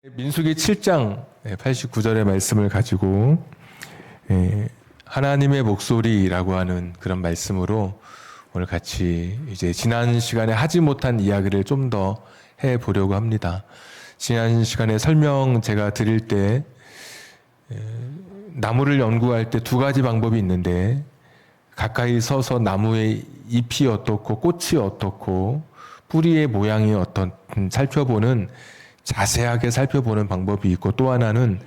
민수기 7장 89절의 말씀을 가지고 하나님의 목소리라고 하는 그런 말씀으로 오늘 같이 이제 지난 시간에 하지 못한 이야기를 좀 더 해보려고 합니다. 지난 시간에 설명 제가 드릴 때 나무를 연구할 때 두 가지 방법이 있는데 가까이 서서 나무의 잎이 어떻고 꽃이 어떻고 뿌리의 모양이 어떤 살펴보는 자세하게 살펴보는 방법이 있고, 또 하나는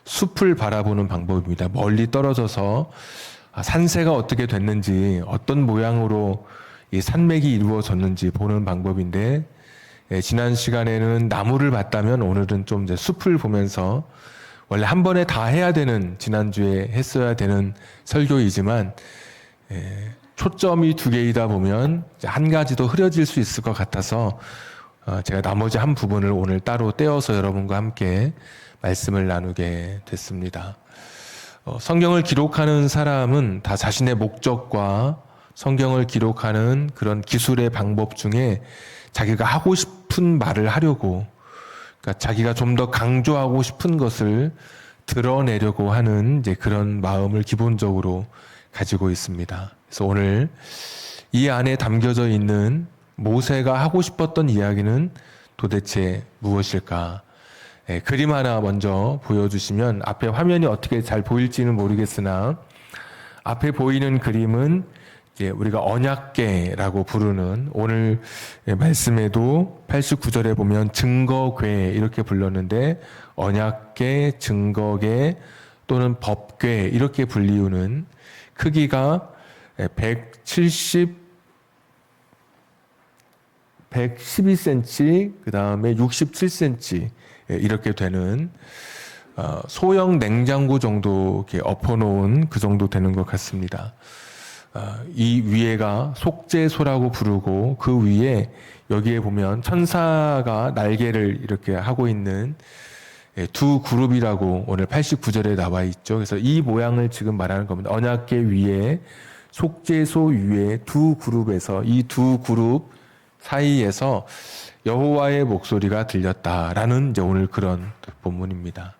숲을 바라보는 방법입니다. 멀리 떨어져서 산세가 어떻게 됐는지, 어떤 모양으로 이 산맥이 이루어졌는지 보는 방법인데, 지난 시간에는 나무를 봤다면 오늘은 좀 이제 숲을 보면서, 원래 한 번에 다 해야 되는, 지난주에 했어야 되는 설교이지만 초점이 두 개이다 보면 한 가지도 흐려질 수 있을 것 같아서 제가 나머지 한 부분을 오늘 따로 떼어서 여러분과 함께 말씀을 나누게 됐습니다. 성경을 기록하는 사람은 다 자신의 목적과 성경을 기록하는 그런 기술의 방법 중에 자기가 하고 싶은 말을 하려고, 그러니까 자기가 좀 더 강조하고 싶은 것을 드러내려고 하는 이제 그런 마음을 기본적으로 가지고 있습니다. 그래서 오늘 이 안에 담겨져 있는 모세가 하고 싶었던 이야기는 도대체 무엇일까? 그림 하나 먼저 보여주시면, 앞에 화면이 어떻게 잘 보일지는 모르겠으나 앞에 보이는 그림은 이제 우리가 언약궤라고 부르는, 오늘 말씀에도 89절에 보면 증거궤 이렇게 불렀는데 언약궤, 증거궤 또는 법궤 이렇게 불리우는, 크기가 112cm, 그 다음에 67cm 이렇게 되는 소형 냉장고 정도 이렇게 엎어놓은 그 정도 되는 것 같습니다. 이 위에가 속죄소라고 부르고, 그 위에 여기에 보면 천사가 날개를 이렇게 하고 있는 두 그룹이라고 오늘 89절에 나와 있죠. 그래서 이 모양을 지금 말하는 겁니다. 언약궤 위에, 속죄소 위에 두 그룹에서, 이 두 그룹 사이에서 여호와의 목소리가 들렸다라는 이제 오늘 그런 본문입니다.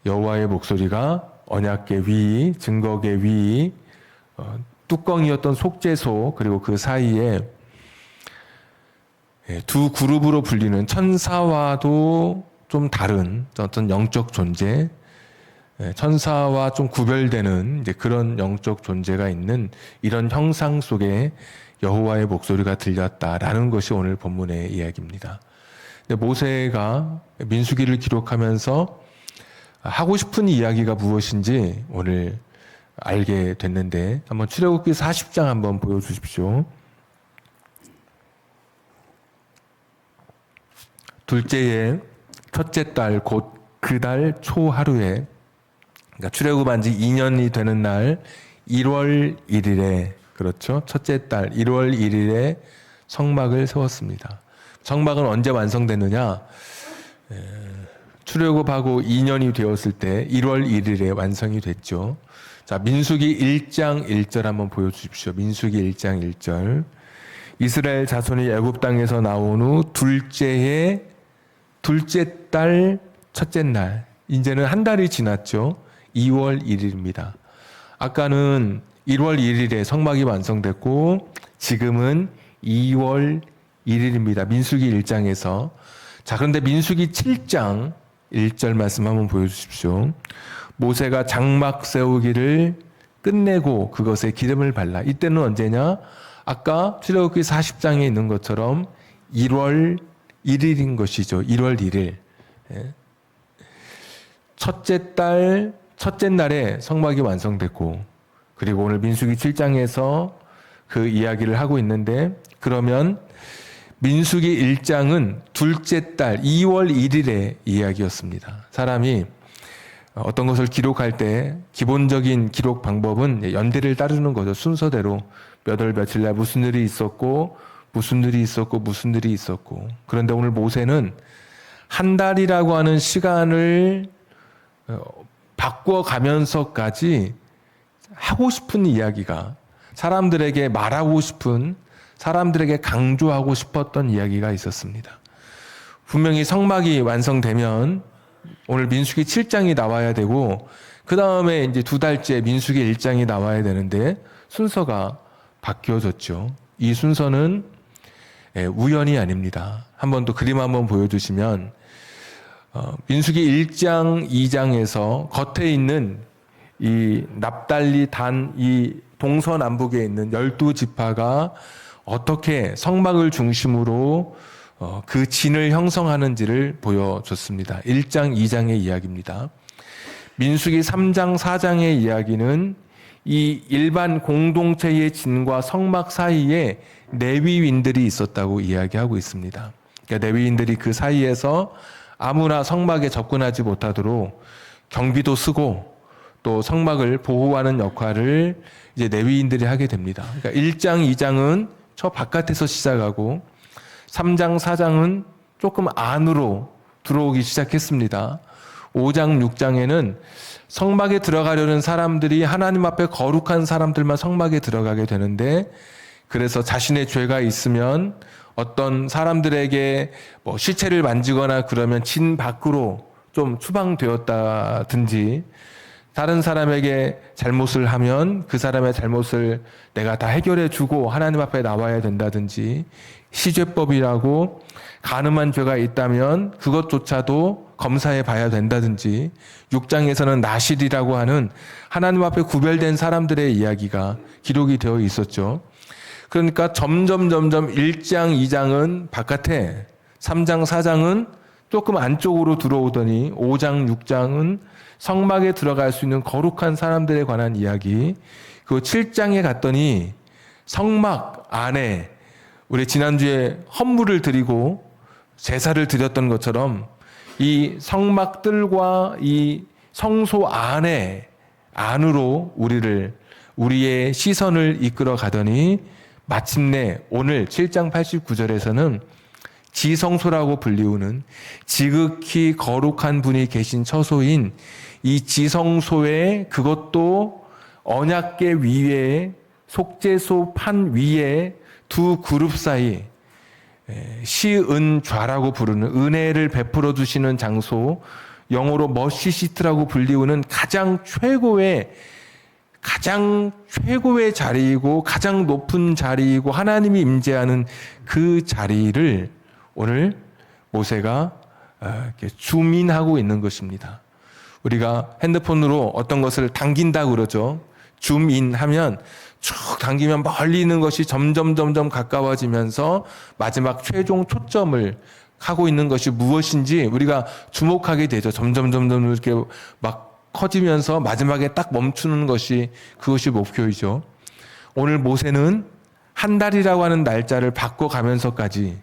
여호와의 목소리가 언약궤 위, 증거궤 위, 뚜껑이었던 속죄소, 그리고 그 사이에 두 그룹으로 불리는 천사와도 좀 다른 어떤 영적 존재, 천사와 좀 구별되는 이제 그런 영적 존재가 있는 이런 형상 속에 여호와의 목소리가 들렸다라는 것이 오늘 본문의 이야기입니다. 근데 모세가 민수기를 기록하면서 하고 싶은 이야기가 무엇인지 오늘 알게 됐는데, 한번 출애굽기 40장 한번 보여주십시오. 둘째의 첫째 달 곧 그 달 초 하루에, 그러니까 출애굽한 지 2년이 되는 날 1월 1일에, 그렇죠, 첫째 달 1월 1일에 성막을 세웠습니다. 성막은 언제 완성됐느냐? 출애굽하고 2년이 되었을 때 1월 1일에 완성이 됐죠. 자, 민수기 1장 1절 한번 보여주십시오. 민수기 1장 1절. 이스라엘 자손이 애굽 땅에서 나온 후 둘째 달 첫째 날, 이제는 한 달이 지났죠. 2월 1일입니다. 아까는 1월 1일에 성막이 완성됐고 지금은 2월 1일입니다. 민수기 1장에서. 자, 그런데 민수기 7장 1절 말씀 한번 보여주십시오. 모세가 장막 세우기를 끝내고 그것에 기름을 발라. 이때는 언제냐? 아까 출애굽기 40장에 있는 것처럼 1월 1일인 것이죠. 1월 1일. 첫째 달 첫째 날에 성막이 완성됐고, 그리고 오늘 민수기 7장에서 그 이야기를 하고 있는데, 그러면 민수기 1장은 둘째 달 2월 1일의 이야기였습니다. 사람이 어떤 것을 기록할 때 기본적인 기록 방법은 연대를 따르는 거죠. 순서대로 몇 월 며칠 날 무슨 일이 있었고 무슨 일이 있었고 무슨 일이 있었고. 그런데 오늘 모세는 한 달이라고 하는 시간을 바꿔가면서까지 하고 싶은 이야기가, 사람들에게 말하고 싶은, 사람들에게 강조하고 싶었던 이야기가 있었습니다. 분명히 성막이 완성되면 오늘 민수기 7장이 나와야 되고 그 다음에 이제 2달째 민수기 1장이 나와야 되는데 순서가 바뀌어졌죠. 이 순서는 우연이 아닙니다. 한 번 더 그림 한번 보여주시면 민수기 1장, 2장에서 겉에 있는 이 납달리 단 이 동서남북에 있는 12지파가 어떻게 성막을 중심으로 그 진을 형성하는지를 보여줬습니다. 1장, 2장의 이야기입니다. 민수기 3장, 4장의 이야기는 이 일반 공동체의 진과 성막 사이에 레위인들이 있었다고 이야기하고 있습니다. 그러니까 레위인들이 그 사이에서 아무나 성막에 접근하지 못하도록 경비도 쓰고 또 성막을 보호하는 역할을 이제 레위인들이 하게 됩니다. 그러니까 1장, 2장은 저 바깥에서 시작하고 3장, 4장은 조금 안으로 들어오기 시작했습니다. 5장, 6장에는 성막에 들어가려는 사람들이 하나님 앞에 거룩한 사람들만 성막에 들어가게 되는데 그래서 자신의 죄가 있으면 어떤 사람들에게 뭐 시체를 만지거나 그러면 진 밖으로 좀 추방되었다든지 다른 사람에게 잘못을 하면 그 사람의 잘못을 내가 다 해결해 주고 하나님 앞에 나와야 된다든지 시죄법이라고 간음한 죄가 있다면 그것조차도 검사해 봐야 된다든지 6장에서는 나실이라고 하는 하나님 앞에 구별된 사람들의 이야기가 기록이 되어 있었죠. 그러니까 점점 1장, 2장은 바깥에 3장, 4장은 조금 안쪽으로 들어오더니 5장, 6장은 성막에 들어갈 수 있는 거룩한 사람들에 관한 이야기. 그 7장에 갔더니 성막 안에 우리 지난주에 헌물을 드리고 제사를 드렸던 것처럼 이 성막들과 이 성소 안으로 우리의 시선을 이끌어 가더니 마침내 오늘 7장 89절에서는 지성소라고 불리우는 지극히 거룩한 분이 계신 처소인 이 지성소에 그것도 언약궤 위에 속죄소 판 위에 두 그룹 사이 시은좌라고 부르는 은혜를 베풀어 주시는 장소, 영어로 머시시트라고 불리우는 가장 최고의 자리이고 가장 높은 자리이고 하나님이 임재하는 그 자리를 오늘 모세가 이렇게 줌인하고 있는 것입니다. 우리가 핸드폰으로 어떤 것을 당긴다 그러죠. 줌인하면 쭉 당기면 멀리 있는 것이 점점 가까워지면서 마지막 최종 초점을 하고 있는 것이 무엇인지 우리가 주목하게 되죠. 점점 이렇게 막 커지면서 마지막에 딱 멈추는 것이 그것이 목표이죠. 오늘 모세는 한 달이라고 하는 날짜를 바꿔가면서까지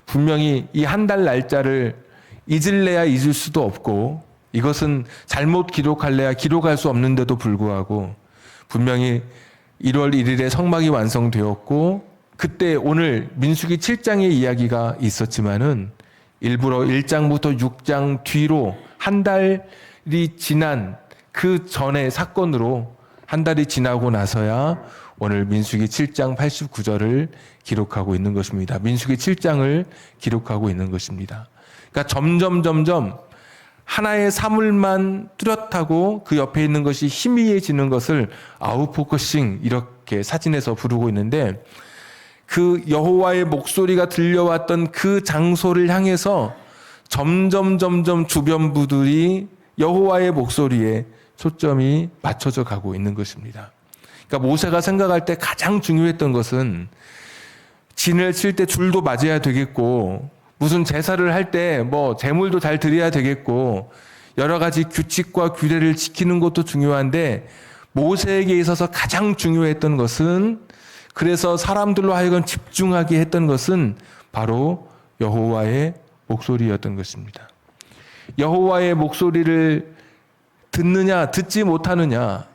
분명히 이 한 달 날짜를 잊을래야 잊을 수도 없고 이것은 잘못 기록할래야 기록할 수 없는데도 불구하고 분명히 1월 1일에 성막이 완성되었고 그때 오늘 민수기 7장의 이야기가 있었지만은 일부러 1장부터 6장 뒤로 한 달이 지난 그 전의 사건으로 한 달이 지나고 나서야 오늘 민수기 7장 89절을 기록하고 있는 것입니다. 민수기 7장을 기록하고 있는 것입니다. 그러니까 점점 하나의 사물만 뚜렷하고 그 옆에 있는 것이 희미해지는 것을 아웃포커싱 이렇게 사진에서 부르고 있는데 그 여호와의 목소리가 들려왔던 그 장소를 향해서 점점 주변부들이 여호와의 목소리에 초점이 맞춰져 가고 있는 것입니다. 그러니까 모세가 생각할 때 가장 중요했던 것은 진을 칠 때 줄도 맞아야 되겠고 무슨 제사를 할 때 뭐 제물도 잘 드려야 되겠고 여러 가지 규칙과 규례를 지키는 것도 중요한데 모세에게 있어서 가장 중요했던 것은 그래서 사람들로 하여금 집중하게 했던 것은 바로 여호와의 목소리였던 것입니다. 여호와의 목소리를 듣느냐 듣지 못하느냐.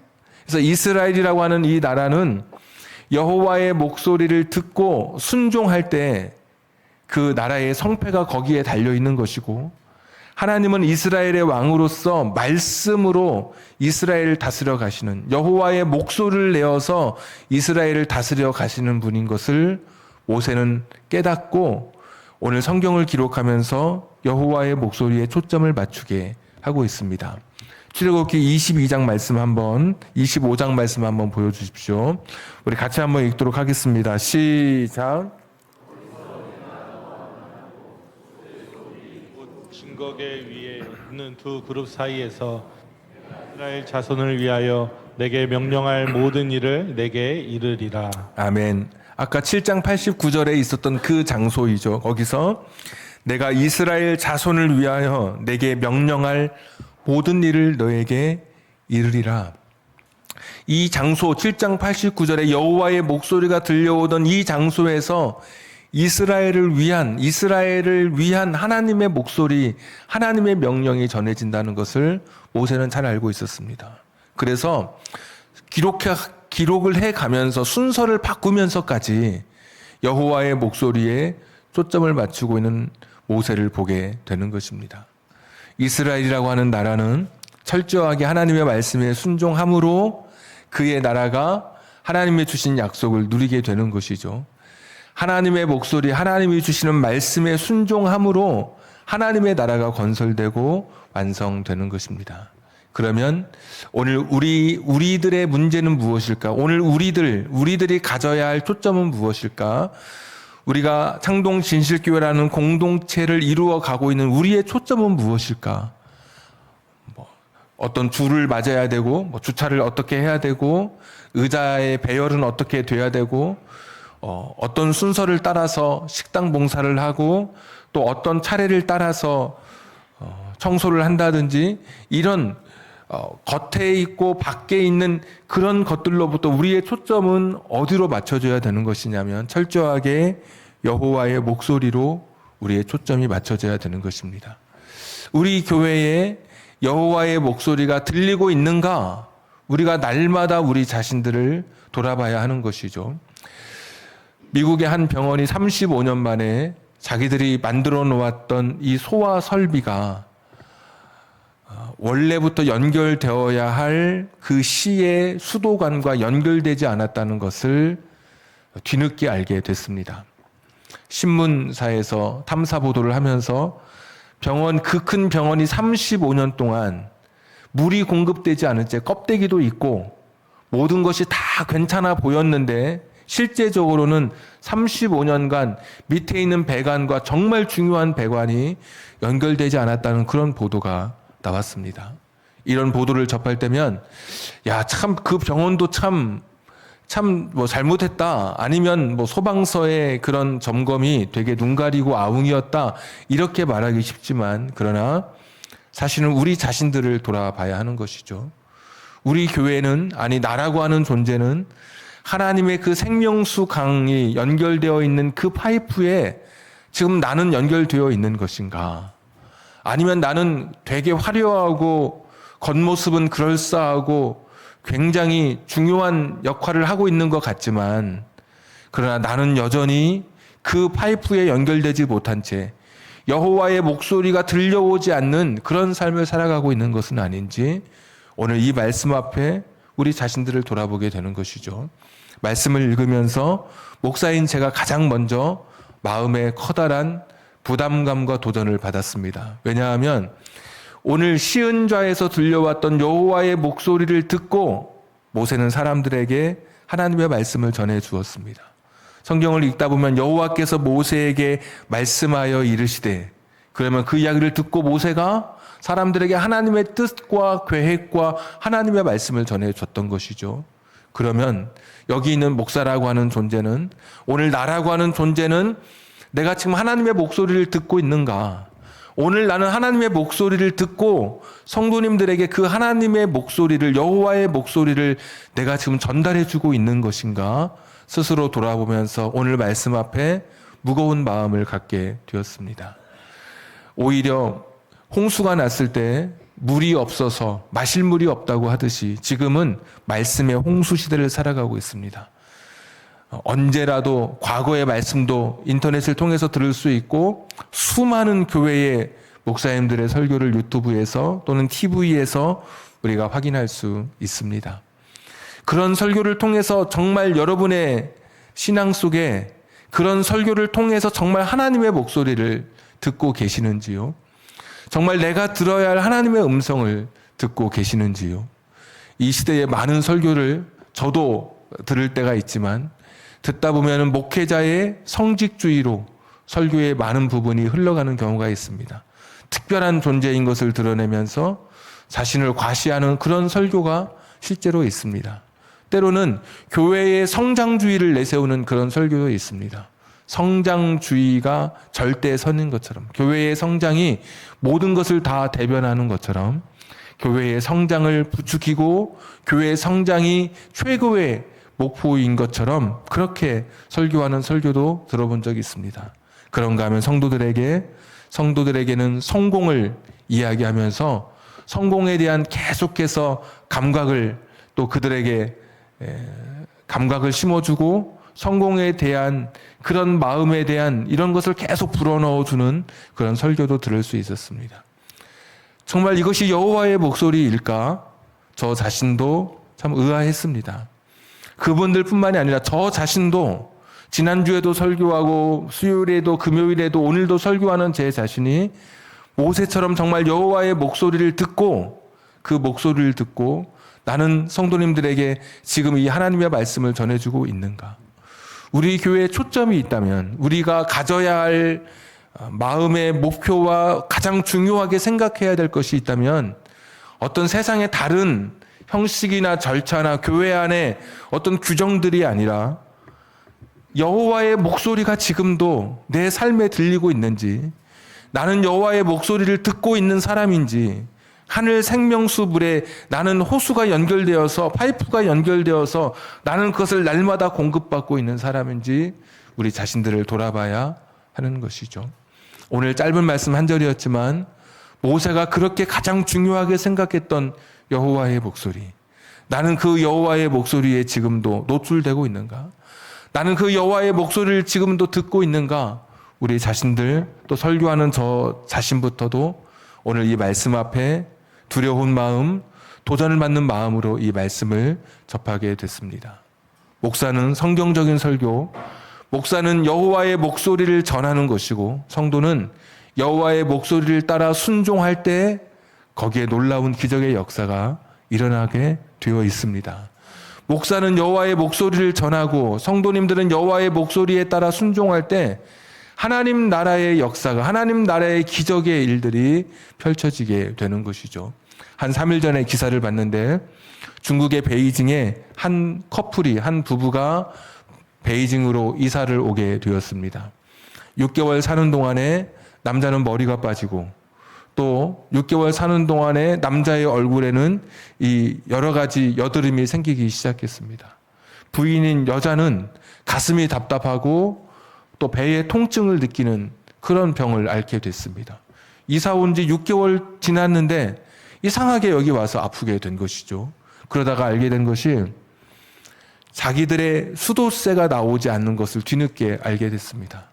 그래서 이스라엘이라고 하는 이 나라는 여호와의 목소리를 듣고 순종할 때 그 나라의 성패가 거기에 달려 있는 것이고 하나님은 이스라엘의 왕으로서 말씀으로 이스라엘을 다스려 가시는 여호와의 목소리를 내어서 이스라엘을 다스려 가시는 분인 것을 모세는 깨닫고 오늘 성경을 기록하면서 여호와의 목소리에 초점을 맞추게 하고 있습니다. 출애굽기 22장 말씀 한번, 25장 말씀 한번 보여주십시오. 우리 같이 한번 읽도록 하겠습니다. 시작. 증거계 위에 있는 두 그룹 사이에서 이스라엘 자손을 위하여 내게 명령할 모든 일을 내게 이르리라. 아멘. 아까 7장 89절에 있었던 그 장소이죠. 거기서 내가 이스라엘 자손을 위하여 내게 명령할 모든 일을 너에게 이르리라. 이 장소 7장 89절에 여호와의 목소리가 들려오던 이 장소에서 이스라엘을 위한 하나님의 목소리, 하나님의 명령이 전해진다는 것을 모세는 잘 알고 있었습니다. 그래서 기록을 해가면서 순서를 바꾸면서까지 여호와의 목소리에 초점을 맞추고 있는 모세를 보게 되는 것입니다. 이스라엘이라고 하는 나라는 철저하게 하나님의 말씀에 순종함으로 그의 나라가 하나님의 주신 약속을 누리게 되는 것이죠. 하나님의 목소리, 하나님이 주시는 말씀에 순종함으로 하나님의 나라가 건설되고 완성되는 것입니다. 그러면 오늘 우리들의 문제는 무엇일까? 오늘 우리들이 가져야 할 초점은 무엇일까? 우리가 창동 진실교회라는 공동체를 이루어 가고 있는 우리의 초점은 무엇일까? 어떤 줄을 맞아야 되고, 주차를 어떻게 해야 되고, 의자의 배열은 어떻게 돼야 되고, 어떤 순서를 따라서 식당 봉사를 하고, 또 어떤 차례를 따라서 청소를 한다든지, 이런 겉에 있고 밖에 있는 그런 것들로부터 우리의 초점은 어디로 맞춰져야 되는 것이냐면 철저하게 여호와의 목소리로 우리의 초점이 맞춰져야 되는 것입니다. 우리 교회에 여호와의 목소리가 들리고 있는가? 우리가 날마다 우리 자신들을 돌아봐야 하는 것이죠. 미국의 한 병원이 35년 만에 자기들이 만들어 놓았던 이 소화 설비가 원래부터 연결되어야 할 그 시의 수도관과 연결되지 않았다는 것을 뒤늦게 알게 됐습니다. 신문사에서 탐사 보도를 하면서 그 큰 병원이 35년 동안 물이 공급되지 않은 채 껍데기도 있고 모든 것이 다 괜찮아 보였는데 실제적으로는 35년간 밑에 있는 배관과 정말 중요한 배관이 연결되지 않았다는 그런 보도가 나왔습니다. 이런 보도를 접할 때면 참 그 병원도 참 잘못했다, 아니면 소방서의 그런 점검이 되게 눈 가리고 아웅이었다, 이렇게 말하기 쉽지만, 그러나 사실은 우리 자신들을 돌아봐야 하는 것이죠. 우리 교회는, 나라고 하는 존재는 하나님의 그 생명수 강이 연결되어 있는 그 파이프에 지금 나는 연결되어 있는 것인가? 아니면 나는 되게 화려하고 겉모습은 그럴싸하고 굉장히 중요한 역할을 하고 있는 것 같지만, 그러나 나는 여전히 그 파이프에 연결되지 못한 채 여호와의 목소리가 들려오지 않는 그런 삶을 살아가고 있는 것은 아닌지, 오늘 이 말씀 앞에 우리 자신들을 돌아보게 되는 것이죠. 말씀을 읽으면서 목사인 제가 가장 먼저 마음에 커다란 부담감과 도전을 받았습니다. 왜냐하면 오늘 시은좌에서 들려왔던 여호와의 목소리를 듣고 모세는 사람들에게 하나님의 말씀을 전해 주었습니다. 성경을 읽다 보면 여호와께서 모세에게 말씀하여 이르시되, 그러면 그 이야기를 듣고 모세가 사람들에게 하나님의 뜻과 계획과 하나님의 말씀을 전해 줬던 것이죠. 그러면 여기 있는 목사라고 하는 존재는, 오늘 나라고 하는 존재는 내가 지금 하나님의 목소리를 듣고 있는가? 오늘 나는 하나님의 목소리를 듣고 성도님들에게 그 하나님의 목소리를, 여호와의 목소리를 내가 지금 전달해 주고 있는 것인가? 스스로 돌아보면서 오늘 말씀 앞에 무거운 마음을 갖게 되었습니다. 오히려 홍수가 났을 때 물이 없어서 마실 물이 없다고 하듯이 지금은 말씀의 홍수 시대를 살아가고 있습니다. 언제라도 과거의 말씀도 인터넷을 통해서 들을 수 있고, 수많은 교회의 목사님들의 설교를 유튜브에서 또는 TV에서 우리가 확인할 수 있습니다. 그런 설교를 통해서 정말 여러분의 신앙 속에 그런 설교를 통해서 정말 하나님의 목소리를 듣고 계시는지요? 정말 내가 들어야 할 하나님의 음성을 듣고 계시는지요? 이 시대의 많은 설교를 저도 들을 때가 있지만 듣다 보면 목회자의 성직주의로 설교의 많은 부분이 흘러가는 경우가 있습니다. 특별한 존재인 것을 드러내면서 자신을 과시하는 그런 설교가 실제로 있습니다. 때로는 교회의 성장주의를 내세우는 그런 설교도 있습니다. 성장주의가 절대선인 것처럼, 교회의 성장이 모든 것을 다 대변하는 것처럼, 교회의 성장을 부추기고 교회의 성장이 최고의 목표인 것처럼 그렇게 설교하는 설교도 들어본 적이 있습니다. 그런가 하면 성도들에게는 성공을 이야기하면서 성공에 대한 계속해서 감각을 또 그들에게 감각을 심어주고 성공에 대한 그런 마음에 대한 이런 것을 계속 불어넣어주는 그런 설교도 들을 수 있었습니다. 정말 이것이 여호와의 목소리일까? 저 자신도 참 의아했습니다. 그분들뿐만이 아니라 저 자신도 지난주에도 설교하고 수요일에도 금요일에도 오늘도 설교하는 제 자신이 모세처럼 정말 여호와의 목소리를 듣고 그 목소리를 듣고 나는 성도님들에게 지금 이 하나님의 말씀을 전해주고 있는가? 우리 교회에 초점이 있다면 우리가 가져야 할 마음의 목표와 가장 중요하게 생각해야 될 것이 있다면 어떤 세상의 다른 형식이나 절차나 교회 안에 어떤 규정들이 아니라 여호와의 목소리가 지금도 내 삶에 들리고 있는지, 나는 여호와의 목소리를 듣고 있는 사람인지, 하늘 생명수 물에 나는 호수가 연결되어서 파이프가 연결되어서 나는 그것을 날마다 공급받고 있는 사람인지 우리 자신들을 돌아봐야 하는 것이죠. 오늘 짧은 말씀 한 절이었지만 모세가 그렇게 가장 중요하게 생각했던 여호와의 목소리, 나는 그 여호와의 목소리에 지금도 노출되고 있는가? 나는 그 여호와의 목소리를 지금도 듣고 있는가? 우리 자신들 또 설교하는 저 자신부터도 오늘 이 말씀 앞에 두려운 마음, 도전을 받는 마음으로 이 말씀을 접하게 됐습니다. 목사는 성경적인 설교, 목사는 여호와의 목소리를 전하는 것이고 성도는 여호와의 목소리를 따라 순종할 때 거기에 놀라운 기적의 역사가 일어나게 되어 있습니다. 목사는 여호와의 목소리를 전하고 성도님들은 여호와의 목소리에 따라 순종할 때 하나님 나라의 역사가, 하나님 나라의 기적의 일들이 펼쳐지게 되는 것이죠. 한 3일 전에 기사를 봤는데 중국의 베이징에 한 커플이, 한 부부가 베이징으로 이사를 오게 되었습니다. 6개월 사는 동안에 남자는 머리가 빠지고 또 6개월 사는 동안에 남자의 얼굴에는 이 여러 가지 여드름이 생기기 시작했습니다. 부인인 여자는 가슴이 답답하고 또 배에 통증을 느끼는 그런 병을 앓게 됐습니다. 이사 온 지 6개월 지났는데 이상하게 여기 와서 아프게 된 것이죠. 그러다가 알게 된 것이 자기들의 수도세가 나오지 않는 것을 뒤늦게 알게 됐습니다.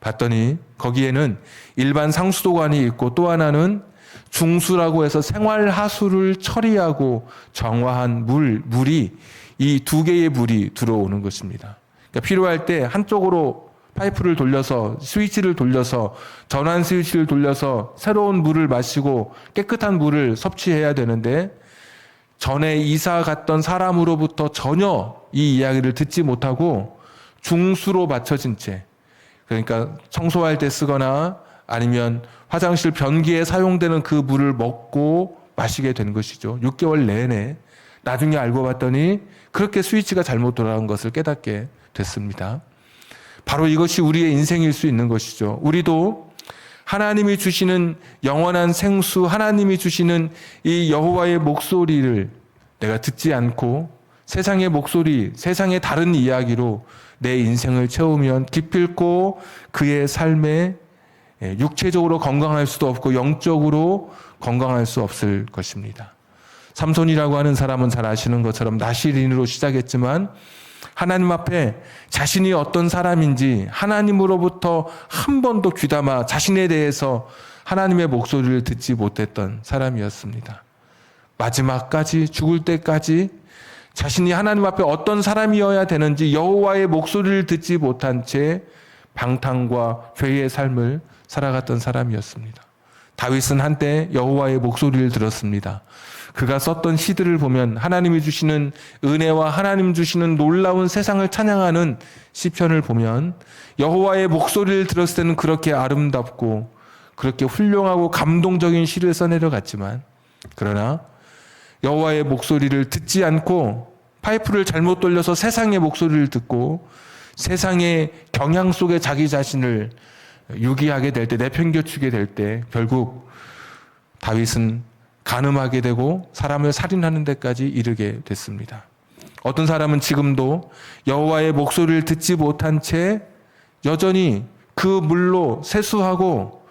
봤더니 거기에는 일반 상수도관이 있고 또 하나는 중수라고 해서 생활하수를 처리하고 정화한 물이 이 두 개의 물이 들어오는 것입니다. 그러니까 필요할 때 한쪽으로 파이프를 돌려서 스위치를 돌려서 전환 스위치를 돌려서 새로운 물을 마시고 깨끗한 물을 섭취해야 되는데 전에 이사 갔던 사람으로부터 전혀 이 이야기를 듣지 못하고 중수로 맞춰진 채, 그러니까 청소할 때 쓰거나 아니면 화장실 변기에 사용되는 그 물을 먹고 마시게 된 것이죠. 6개월 내내. 나중에 알고 봤더니 그렇게 스위치가 잘못 돌아간 것을 깨닫게 됐습니다. 바로 이것이 우리의 인생일 수 있는 것이죠. 우리도 하나님이 주시는 영원한 생수, 하나님이 주시는 이 여호와의 목소리를 내가 듣지 않고 세상의 목소리, 세상의 다른 이야기로 내 인생을 채우면 기필코 그의 삶에 육체적으로 건강할 수도 없고 영적으로 건강할 수 없을 것입니다. 삼손이라고 하는 사람은 잘 아시는 것처럼 나실인으로 시작했지만 하나님 앞에 자신이 어떤 사람인지 하나님으로부터 한 번도 귀담아 자신에 대해서 하나님의 목소리를 듣지 못했던 사람이었습니다. 마지막까지, 죽을 때까지 자신이 하나님 앞에 어떤 사람이어야 되는지 여호와의 목소리를 듣지 못한 채 방탕과 죄의 삶을 살아갔던 사람이었습니다. 다윗은 한때 여호와의 목소리를 들었습니다. 그가 썼던 시들을 보면 하나님이 주시는 은혜와 하나님 주시는 놀라운 세상을 찬양하는 시편을 보면 여호와의 목소리를 들었을 때는 그렇게 아름답고 그렇게 훌륭하고 감동적인 시를 써내려갔지만, 그러나 여호와의 목소리를 듣지 않고 파이프를 잘못 돌려서 세상의 목소리를 듣고 세상의 경향 속에 자기 자신을 유기하게 될 때, 내팽겨치게 될 때 결국 다윗은 간음하게 되고 사람을 살인하는 데까지 이르게 됐습니다. 어떤 사람은 지금도 여호와의 목소리를 듣지 못한 채 여전히 그 물로 세수하고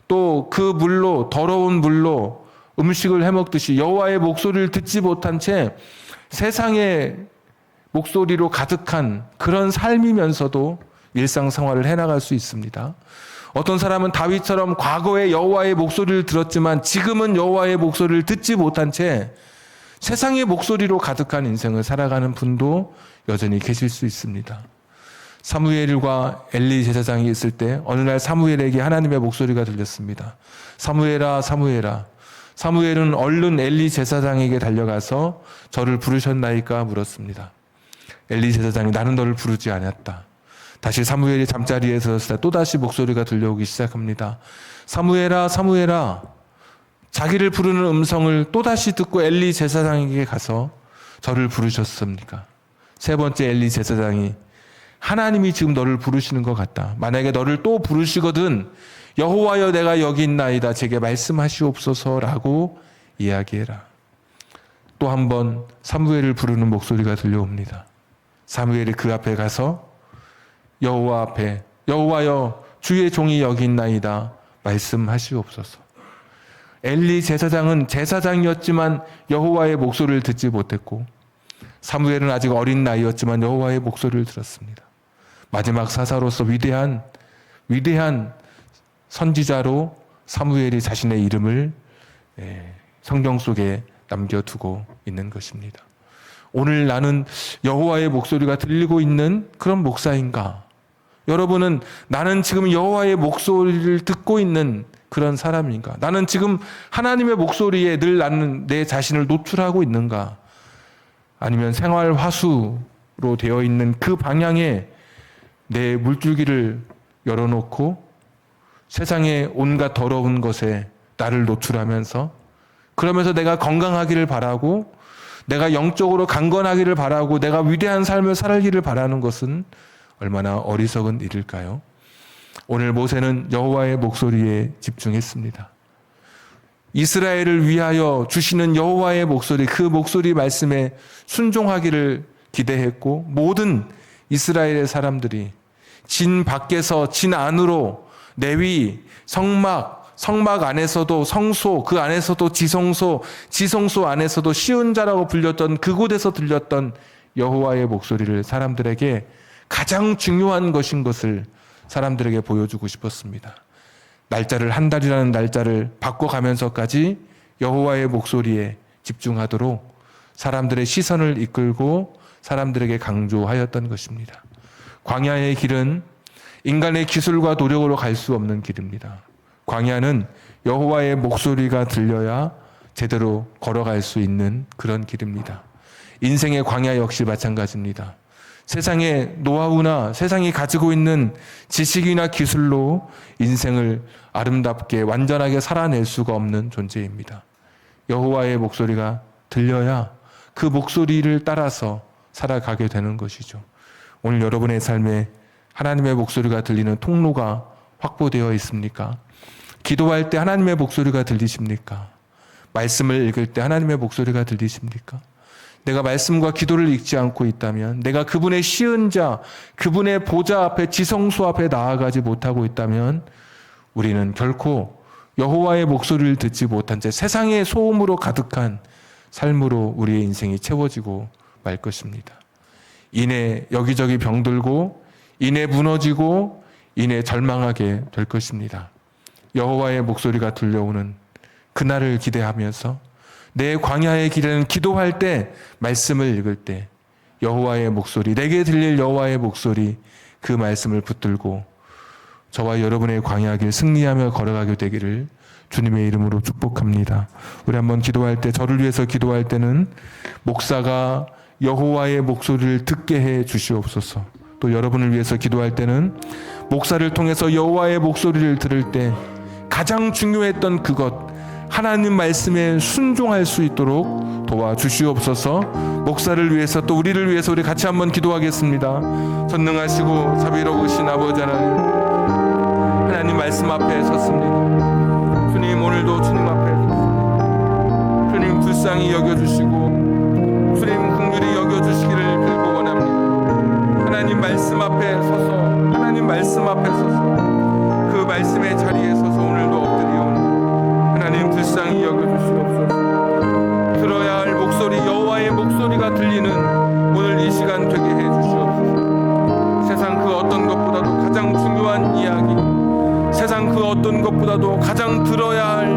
또 그 물로, 더러운 물로 음식을 해먹듯이 여호와의 목소리를 듣지 못한 채 세상의 목소리로 가득한 그런 삶이면서도 일상생활을 해나갈 수 있습니다. 어떤 사람은 다윗처럼 과거에 여호와의 목소리를 들었지만 지금은 여호와의 목소리를 듣지 못한 채 세상의 목소리로 가득한 인생을 살아가는 분도 여전히 계실 수 있습니다. 사무엘과 엘리 제사장이 있을 때 어느 날 사무엘에게 하나님의 목소리가 들렸습니다. 사무엘아, 사무엘아. 사무엘은 얼른 엘리 제사장에게 달려가서 저를 부르셨나이까 물었습니다. 엘리 제사장이 나는 너를 부르지 않았다. 다시 사무엘이 잠자리에 들었을 때 또다시 목소리가 들려오기 시작합니다. 사무엘아, 사무엘아. 자기를 부르는 음성을 또다시 듣고 엘리 제사장에게 가서 저를 부르셨습니까? 세 번째 엘리 제사장이 하나님이 지금 너를 부르시는 것 같다. 만약에 너를 또 부르시거든 여호와여 내가 여기 있나이다. 제게 말씀하시옵소서라고 이야기해라. 또 한 번 사무엘을 부르는 목소리가 들려옵니다. 사무엘이 그 앞에 가서 여호와 앞에 여호와여 주의 종이 여기 있나이다. 말씀하시옵소서. 엘리 제사장은 제사장이었지만 여호와의 목소리를 듣지 못했고 사무엘은 아직 어린 나이였지만 여호와의 목소리를 들었습니다. 마지막 사사로서 위대한 선지자로 사무엘이 자신의 이름을 성경 속에 남겨두고 있는 것입니다. 오늘 나는 여호와의 목소리가 들리고 있는 그런 목사인가? 여러분은 나는 지금 여호와의 목소리를 듣고 있는 그런 사람인가? 나는 지금 하나님의 목소리에 늘 나는 내 자신을 노출하고 있는가? 아니면 생활 화수로 되어 있는 그 방향에 내 물줄기를 열어놓고 세상의 온갖 더러운 것에 나를 노출하면서 그러면서 내가 건강하기를 바라고 내가 영적으로 강건하기를 바라고 내가 위대한 삶을 살기를 바라는 것은 얼마나 어리석은 일일까요? 오늘 모세는 여호와의 목소리에 집중했습니다. 이스라엘을 위하여 주시는 여호와의 목소리, 그 목소리 말씀에 순종하기를 기대했고 모든 이스라엘의 사람들이 진 밖에서 진 안으로 레위, 성막 안에서도 성소, 그 안에서도 지성소 안에서도 시은자라고 불렸던 그곳에서 들렸던 여호와의 목소리를 사람들에게 가장 중요한 것인 것을 사람들에게 보여주고 싶었습니다. 날짜를 한 달이라는 날짜를 바꿔가면서까지 여호와의 목소리에 집중하도록 사람들의 시선을 이끌고 사람들에게 강조하였던 것입니다. 광야의 길은 인간의 기술과 노력으로 갈 수 없는 길입니다. 광야는 여호와의 목소리가 들려야 제대로 걸어갈 수 있는 그런 길입니다. 인생의 광야 역시 마찬가지입니다. 세상의 노하우나 세상이 가지고 있는 지식이나 기술로 인생을 아름답게 완전하게 살아낼 수가 없는 존재입니다. 여호와의 목소리가 들려야 그 목소리를 따라서 살아가게 되는 것이죠. 오늘 여러분의 삶에 하나님의 목소리가 들리는 통로가 확보되어 있습니까? 기도할 때 하나님의 목소리가 들리십니까? 말씀을 읽을 때 하나님의 목소리가 들리십니까? 내가 말씀과 기도를 읽지 않고 있다면, 내가 그분의 시은자, 그분의 보좌 앞에, 지성소 앞에 나아가지 못하고 있다면 우리는 결코 여호와의 목소리를 듣지 못한 채 세상의 소음으로 가득한 삶으로 우리의 인생이 채워지고 말 것입니다. 이내 여기저기 병들고 이내 무너지고 이내 절망하게 될 것입니다. 여호와의 목소리가 들려오는 그날을 기대하면서 내 광야의 길에는 기도할 때, 말씀을 읽을 때 여호와의 목소리, 내게 들릴 여호와의 목소리, 그 말씀을 붙들고 저와 여러분의 광야 길 승리하며 걸어가게 되기를 주님의 이름으로 축복합니다. 우리 한번 기도할 때, 저를 위해서 기도할 때는 목사가 여호와의 목소리를 듣게 해 주시옵소서. 또 여러분을 위해서 기도할 때는 목사를 통해서 여호와의 목소리를 들을 때 가장 중요했던 그것, 하나님 말씀에 순종할 수 있도록 도와주시옵소서. 목사를 위해서, 또 우리를 위해서 우리 같이 한번 기도하겠습니다. 전능하시고 자비로우신 아버지 하나님, 하나님 말씀 앞에 섰습니다. 주님, 오늘도 주님 앞에 섰습니다. 주님 불쌍히 여겨주시고 주님 긍휼히 여겨주시기를 빌고 원합니다. 하나님 말씀 앞에 서서, 하나님 말씀 앞에 서서 그 말씀의 자리에 서서 오늘도 엎드리오니 하나님 불쌍히 여겨주시옵소서. 들어야 할 목소리, 여호와의 목소리가 들리는 오늘 이 시간 되게 해 주시옵소서. 세상 그 어떤 것보다도 가장 중요한 이야기, 세상 그 어떤 것보다도 가장 들어야 할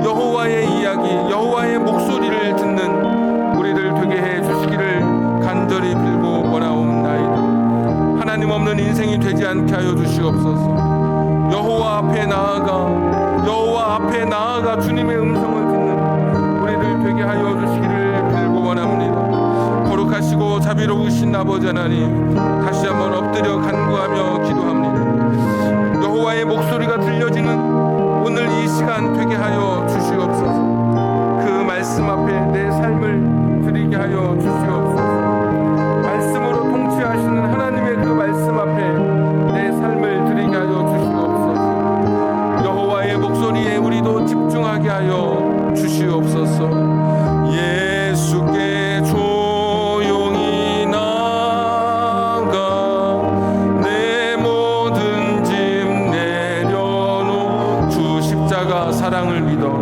여호와의 이야기, 여호와의 목소리를 듣는 우리들 되게 해 주시기를 간절히 빌고 원하옵나이다. 하나님 없는 인생이 되지 않게 하여 주시옵소서. 여호와 앞에 나아가 주님의 음성을 듣는 우리들 되게 하여 주시기를 빌고 원합니다. 거룩하시고 자비로우신 아버지 하나님, 다시 한번 엎드려 간구하며 기도합니다. 여호와의 목소리가 들려지는 오늘 이 시간 되게 하여 주시옵소서. 그 말씀 앞에 내 삶을 드리게 하여 주시옵소서. 말씀으로 통치하시는 하나님의 그 말씀 앞에 내 삶을 드리게 하여 주시옵소서. 여호와의 목소리에 우리도 집중하게 하여 주시옵소서. 예수께 조용히 나아가 내 모든 짐 내려놓 주 십자가 사랑을 믿어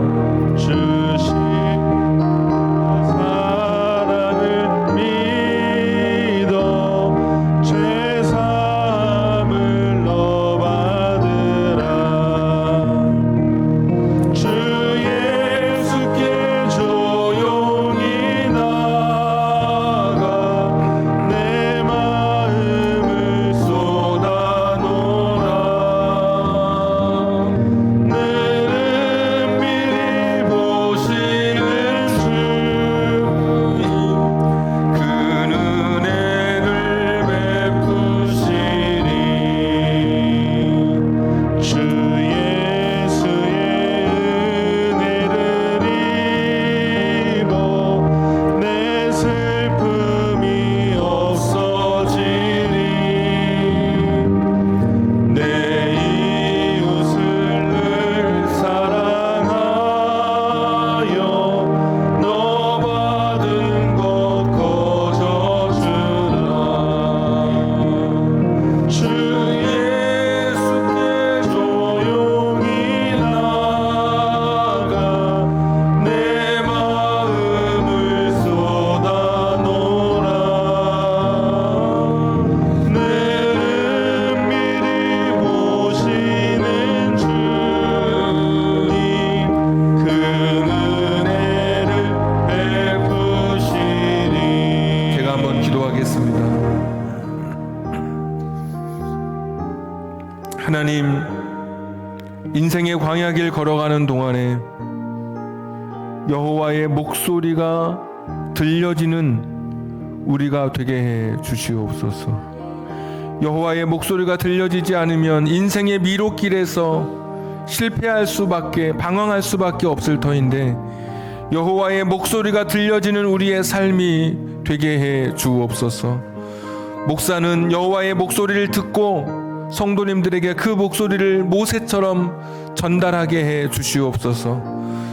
하나님, 인생의 광야길 걸어가는 동안에 여호와의 목소리가 들려지는 우리가 되게 해 주시옵소서. 여호와의 목소리가 들려지지 않으면 인생의 미로길에서 실패할 수밖에, 방황할 수밖에 없을 터인데 여호와의 목소리가 들려지는 우리의 삶이 되게 해 주옵소서. 목사는 여호와의 목소리를 듣고 성도님들에게 그 목소리를 모세처럼 전달하게 해 주시옵소서.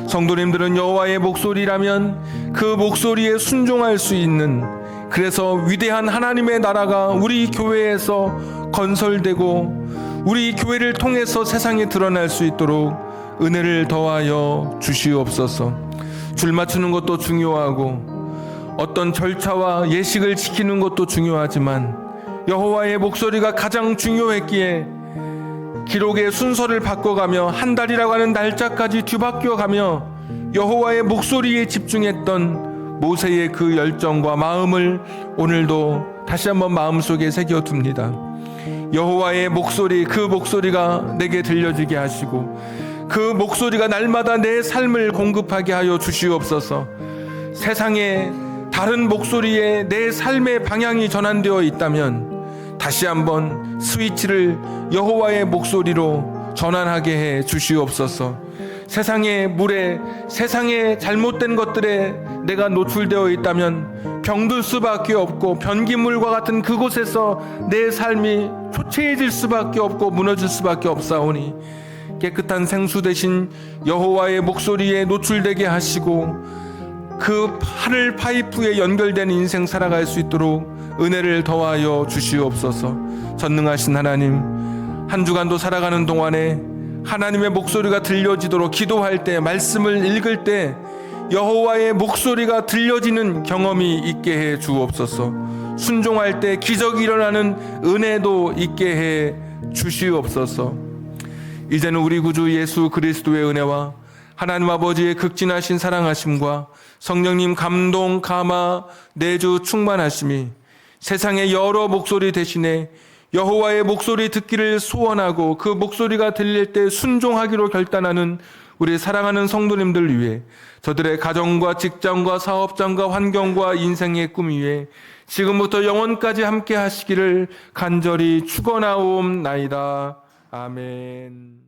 성도님들은 여호와의 목소리라면 그 목소리에 순종할 수 있는, 그래서 위대한 하나님의 나라가 우리 교회에서 건설되고 우리 교회를 통해서 세상에 드러날 수 있도록 은혜를 더하여 주시옵소서. 줄 맞추는 것도 중요하고 어떤 절차와 예식을 지키는 것도 중요하지만 여호와의 목소리가 가장 중요했기에 기록의 순서를 바꿔가며 한 달이라고 하는 날짜까지 뒤바뀌어가며 여호와의 목소리에 집중했던 모세의 그 열정과 마음을 오늘도 다시 한번 마음속에 새겨둡니다. 여호와의 목소리, 그 목소리가 내게 들려지게 하시고 그 목소리가 날마다 내 삶을 공급하게 하여 주시옵소서. 세상에 다른 목소리에 내 삶의 방향이 전환되어 있다면 다시 한번 스위치를 여호와의 목소리로 전환하게 해 주시옵소서. 세상의 물에, 세상의 잘못된 것들에 내가 노출되어 있다면 병들 수밖에 없고 변기물과 같은 그곳에서 내 삶이 초췌해질 수밖에 없고 무너질 수밖에 없사오니 깨끗한 생수 대신 여호와의 목소리에 노출되게 하시고 그 하늘 파이프에 연결된 인생 살아갈 수 있도록 은혜를 더하여 주시옵소서. 전능하신 하나님, 한 주간도 살아가는 동안에 하나님의 목소리가 들려지도록 기도할 때, 말씀을 읽을 때 여호와의 목소리가 들려지는 경험이 있게 해 주옵소서. 순종할 때 기적이 일어나는 은혜도 있게 해 주시옵소서. 이제는 우리 구주 예수 그리스도의 은혜와 하나님 아버지의 극진하신 사랑하심과 성령님 감동, 감화, 내주 충만하심이 세상의 여러 목소리 대신에 여호와의 목소리 듣기를 소원하고 그 목소리가 들릴 때 순종하기로 결단하는 우리 사랑하는 성도님들 위해, 저들의 가정과 직장과 사업장과 환경과 인생의 꿈 위에 지금부터 영원까지 함께 하시기를 간절히 축원하옵나이다. 아멘.